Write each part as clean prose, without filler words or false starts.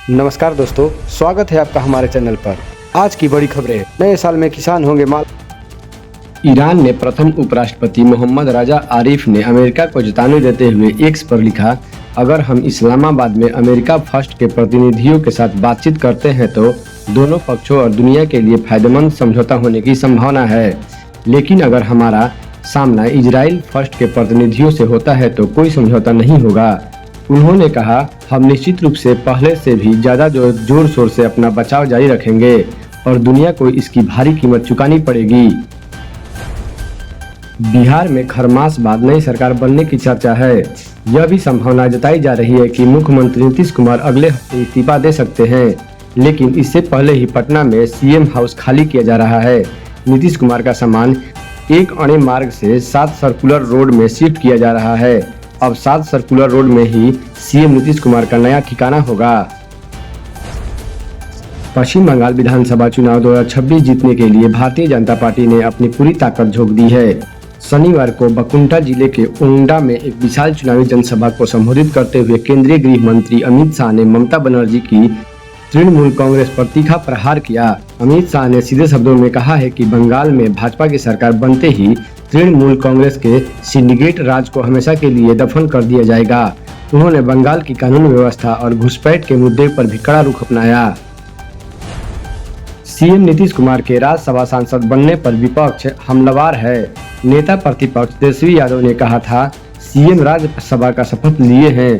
नमस्कार दोस्तों, स्वागत है आपका हमारे चैनल पर। आज की बड़ी खबरें। नए साल में किसान होंगे माल। ईरान ने प्रथम उपराष्ट्रपति मोहम्मद रजा आरिफ ने अमेरिका को चेतावनी देते हुए एक्स पर लिखा, अगर हम इस्लामाबाद में अमेरिका फर्स्ट के प्रतिनिधियों के साथ बातचीत करते हैं तो दोनों पक्षों और दुनिया के लिए फायदेमंद समझौता होने की संभावना है, लेकिन अगर हमारा सामना इजराइल फर्स्ट के प्रतिनिधियों से होता है तो कोई समझौता नहीं होगा। उन्होंने कहा, हम निश्चित रूप से पहले से भी ज्यादा जोर शोर से अपना बचाव जारी रखेंगे और दुनिया को इसकी भारी कीमत चुकानी पड़ेगी। बिहार में खरमास बाद नई सरकार बनने की चर्चा है। यह भी संभावना जताई जा रही है कि मुख्यमंत्री नीतीश कुमार अगले हफ्ते इस्तीफा दे सकते हैं, लेकिन इससे पहले ही पटना में सीएम हाउस खाली किया जा रहा है। नीतीश कुमार का सामान एक अणे मार्ग से 7 सर्कुलर रोड में शिफ्ट किया जा रहा है। अब 7 सर्कुलर रोड में ही सीएम नीतीश कुमार का नया ठिकाना होगा। पश्चिम बंगाल विधानसभा चुनाव 2026 जीतने के लिए भारतीय जनता पार्टी ने अपनी पूरी ताकत झोंक दी है। शनिवार को बकुंठा जिले के ओंगडा में एक विशाल चुनावी जनसभा को संबोधित करते हुए केंद्रीय गृह मंत्री अमित शाह ने ममता बनर्जी की तृणमूल कांग्रेस पर तीखा प्रहार किया। अमित शाह ने सीधे शब्दों में कहा है कि बंगाल में भाजपा की सरकार बनते ही तृणमूल कांग्रेस के सिंडिकेट राज को हमेशा के लिए दफन कर दिया जाएगा। उन्होंने बंगाल की कानून व्यवस्था और घुसपैठ के मुद्दे पर भी कड़ा रुख अपनाया। सीएम नीतीश कुमार के राज्यसभा सांसद बनने पर विपक्ष हमलावर है। नेता प्रतिपक्ष तेजस्वी यादव ने कहा था, सीएम राज्यसभा का शपथ लिए हैं,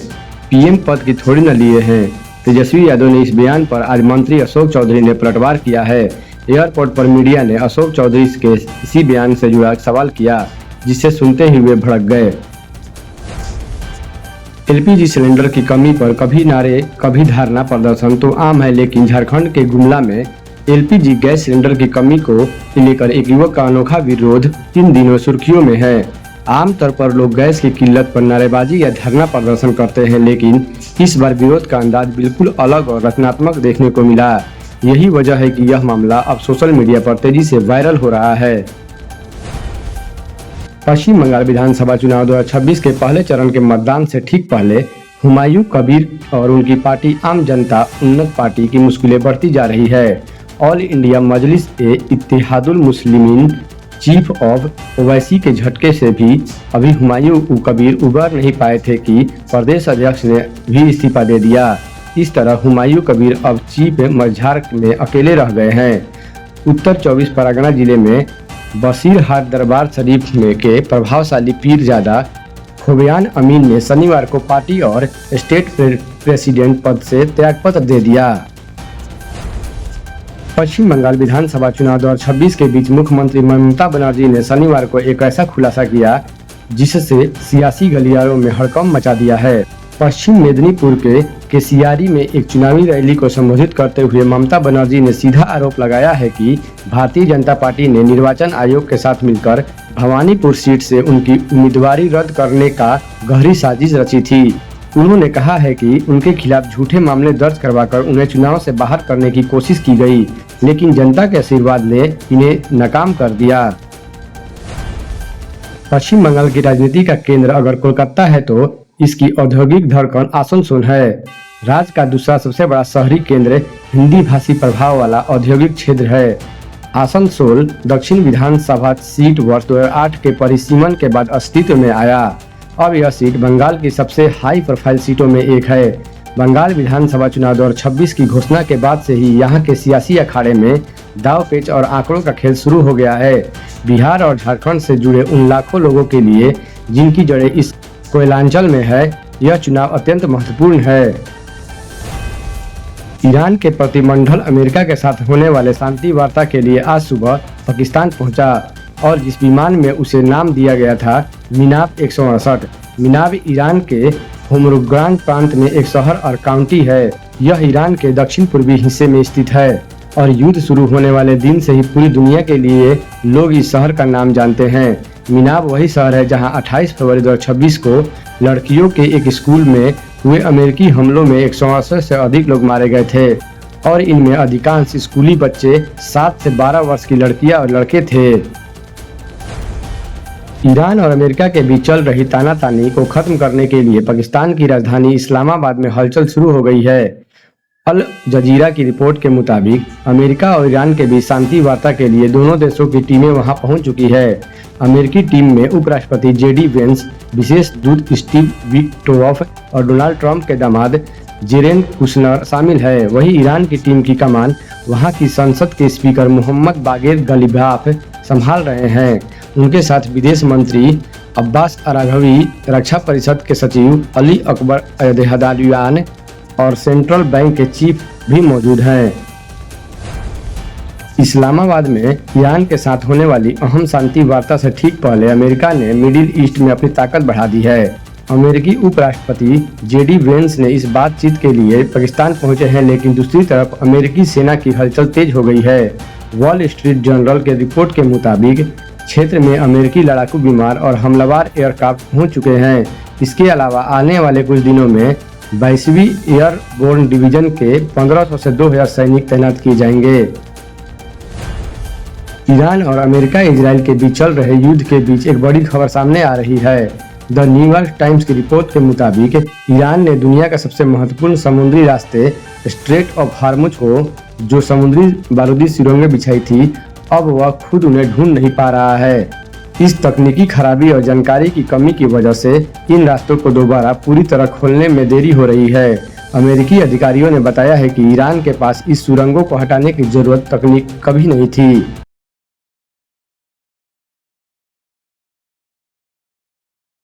पीएम पद की थोड़ी न लिए हैं। तेजस्वी यादव ने इस बयान पर आज मंत्री अशोक चौधरी ने पलटवार किया है। एयरपोर्ट पर मीडिया ने अशोक चौधरी के इसी बयान से जुड़ा सवाल किया, जिसे सुनते ही वे भड़क गए। एलपीजी सिलेंडर की कमी पर कभी नारे कभी धरना प्रदर्शन तो आम है, लेकिन झारखंड के गुमला में एलपीजी गैस सिलेंडर की कमी को लेकर एक युवक का अनोखा विरोध 3 दिनों सुर्खियों में है। आमतौर पर लोग गैस की किल्लत पर नारेबाजी या धरना प्रदर्शन करते हैं, लेकिन इस बार विरोध का अंदाज बिल्कुल अलग और रचनात्मक देखने को मिला। यही वजह है कि यह मामला अब सोशल मीडिया पर तेजी से वायरल हो रहा है। पश्चिम बंगाल विधानसभा चुनाव 2026 के पहले चरण के मतदान से ठीक पहले हुमायूं कबीर और उनकी पार्टी आम जनता उन्नत पार्टी की मुश्किलें बढ़ती जा रही है। All India Majlis A Ittehadul Muslimeen chief of Owaisi के झटके से भी अभी हुमायूं कबीर उबर नहीं पाए थे कि प्रदेश अध्यक्ष ने भी इस्तीफा दे दिया। इस तरह हुमायूं कबीर अब चीफ मझार में अकेले रह गए हैं। उत्तर 24 परगना जिले में बसीरहाट दरबार शरीफ में के प्रभावशाली पीरजादा खोबयान अमीन ने शनिवार को पार्टी और स्टेट प्रेसिडेंट पद से त्यागपत्र दे दिया। पश्चिम बंगाल विधानसभा चुनाव 2026 के बीच मुख्यमंत्री ममता बनर्जी ने शनिवार को एक ऐसा खुलासा किया जिससे सियासी गलियारों में हड़कंप मचा दिया है। पश्चिम मेदिनीपुर के केसियारी में एक चुनावी रैली को संबोधित करते हुए ममता बनर्जी ने सीधा आरोप लगाया है कि भारतीय जनता पार्टी ने निर्वाचन आयोग के साथ मिलकर भवानीपुर सीट से उनकी उम्मीदवारी रद्द करने का गहरी साजिश रची थी। उन्होंने कहा है कि उनके खिलाफ झूठे मामले दर्ज करवाकर उन्हें चुनाव से बाहर करने की कोशिश की गई, लेकिन जनता के आशीर्वाद ने इन्हें नाकाम कर दिया। पश्चिम बंगाल की राजनीति का केंद्र अगर कोलकाता है तो इसकी औद्योगिक धड़कन आसनसोल है। राज्य का दूसरा सबसे बड़ा शहरी केंद्र हिंदी भाषी प्रभाव वाला औद्योगिक क्षेत्र है। आसनसोल दक्षिण विधानसभा सीट वर्ष 2008 के परिसीमन के बाद अस्तित्व में आया। अब यह सीट बंगाल की सबसे हाई प्रोफाइल सीटों में एक है। बंगाल विधानसभा चुनाव 2026 की घोषणा के बाद से ही यहाँ के सियासी अखाड़े में दाव पेच और आंकड़ों का खेल शुरू हो गया है। बिहार और झारखंड से जुड़े उन लाखों लोगों के लिए जिनकी जड़ें इस कोयलांचल में है, यह चुनाव अत्यंत महत्वपूर्ण है। ईरान के प्रतिनिधिमंडल अमेरिका के साथ होने वाले शांति वार्ता के लिए आज सुबह पाकिस्तान पहुंचा और जिस विमान में उसे नाम दिया गया था मिनाब 168। मिनाब ईरान के होमरुगान प्रांत में एक शहर और काउंटी है। यह ईरान के दक्षिण पूर्वी हिस्से में स्थित है और युद्ध शुरू होने वाले दिन से ही पूरी दुनिया के लिए लोग इस शहर का नाम जानते हैं। मिनाब वही शहर है जहां 28 फरवरी 2026 को लड़कियों के एक स्कूल में हुए अमेरिकी हमलों में 168 से अधिक लोग मारे गए थे और इनमें अधिकांश स्कूली बच्चे 7 से 12 वर्ष की लड़कियां और लड़के थे। ईरान और अमेरिका के बीच चल रही तानातानी को खत्म करने के लिए पाकिस्तान की राजधानी इस्लामाबाद में हलचल शुरू हो गई है। अल जजीरा की रिपोर्ट के मुताबिक अमेरिका और ईरान के बीच शांति वार्ता के लिए दोनों देशों की टीमें वहां पहुंच चुकी है। अमेरिकी टीम में उपराष्ट्रपति जेडी वेंस, विशेष दूत स्टीव विटकोफ और डोनाल्ड ट्रंप के दामाद जेरेड कुशनर शामिल है। वहीं ईरान की टीम की कमान वहां की संसद के स्पीकर मोहम्मद बागेर गलिबाफ संभाल रहे हैं। उनके साथ विदेश मंत्री अब्बास अराघवी, रक्षा परिषद के सचिव अली अकबर अहदेहदालियान और सेंट्रल बैंक के चीफ भी मौजूद हैं। इस्लामाबाद में ईरान के साथ होने वाली अहम शांति वार्ता से ठीक पहले अमेरिका ने मिडिल ईस्ट में अपनी ताकत बढ़ा दी है। अमेरिकी उपराष्ट्रपति जेडी वेंस ने इस बातचीत के लिए पाकिस्तान पहुंचे हैं, लेकिन दूसरी तरफ अमेरिकी सेना की हलचल तेज हो गई है। वॉल स्ट्रीट जर्नल के रिपोर्ट के मुताबिक क्षेत्र में अमेरिकी लड़ाकू विमान और हमलावर एयरक्राफ्ट पहुंच चुके हैं। इसके अलावा आने वाले कुछ दिनों में 22वीं एयरबोर्न डिवीजन के 1500 से 2000 सैनिक तैनात किए जाएंगे। ईरान और अमेरिका इजराइल के बीच चल रहे युद्ध के बीच एक बड़ी खबर सामने आ रही है। द न्यूयॉर्क टाइम्स की रिपोर्ट के मुताबिक ईरान ने दुनिया का सबसे महत्वपूर्ण समुद्री रास्ते स्ट्रेट ऑफ हार्मुज को, जो समुद्री बारूदी सुरंगें बिछाई थी, अब वह खुद उन्हें ढूंढ नहीं पा रहा है। इस तकनीकी खराबी और जानकारी की कमी की वजह से इन रास्तों को दोबारा पूरी तरह खोलने में देरी हो रही है। अमेरिकी अधिकारियों ने बताया है कि ईरान के पास इस सुरंगों को हटाने की जरूरत तकनीक कभी नहीं थी।